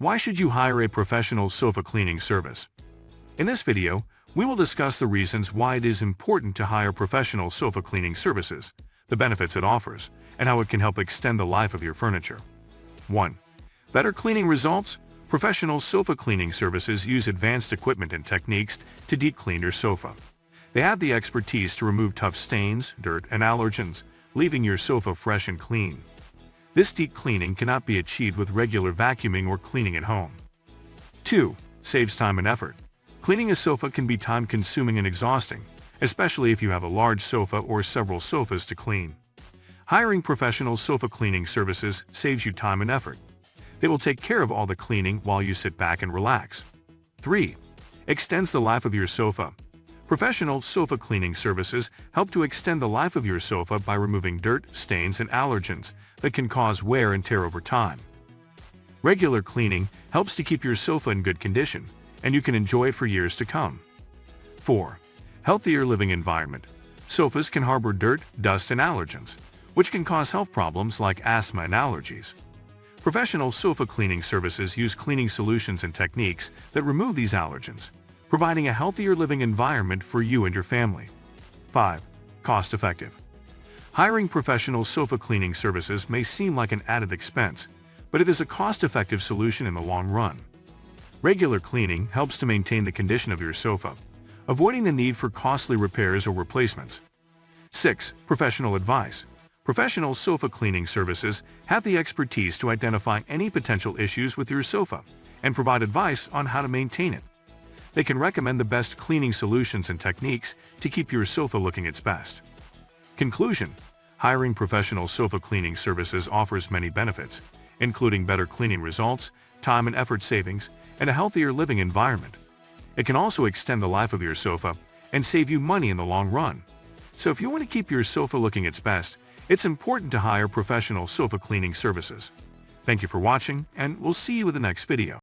Why should you hire a professional sofa cleaning service? In this video, we will discuss the reasons why it is important to hire professional sofa cleaning services, the benefits it offers, and how it can help extend the life of your furniture. 1. Better cleaning results. Professional sofa cleaning services use advanced equipment and techniques to deep clean your sofa. They have the expertise to remove tough stains, dirt, and allergens, leaving your sofa fresh and clean. This deep cleaning cannot be achieved with regular vacuuming or cleaning at home. 2. Saves time and effort. Cleaning a sofa can be time-consuming and exhausting, especially if you have a large sofa or several sofas to clean. Hiring professional sofa cleaning services saves you time and effort. They will take care of all the cleaning while you sit back and relax. 3. Extends the life of your sofa. Professional sofa cleaning services help to extend the life of your sofa by removing dirt, stains, and allergens that can cause wear and tear over time. Regular cleaning helps to keep your sofa in good condition, and you can enjoy it for years to come. 4. Healthier living environment. Sofas can harbor dirt, dust, and allergens, which can cause health problems like asthma and allergies. Professional sofa cleaning services use cleaning solutions and techniques that remove these allergens, providing a healthier living environment for you and your family. 5. Cost-effective. Hiring professional sofa cleaning services may seem like an added expense, but it is a cost-effective solution in the long run. Regular cleaning helps to maintain the condition of your sofa, avoiding the need for costly repairs or replacements. 6. Professional advice. Professional sofa cleaning services have the expertise to identify any potential issues with your sofa and provide advice on how to maintain it. They can recommend the best cleaning solutions and techniques to keep your sofa looking its best. Conclusion: hiring professional sofa cleaning services offers many benefits, including better cleaning results, time and effort savings, and a healthier living environment. It can also extend the life of your sofa and save you money in the long run. So if you want to keep your sofa looking its best, it's important to hire professional sofa cleaning services. Thank you for watching, and we'll see you in the next video.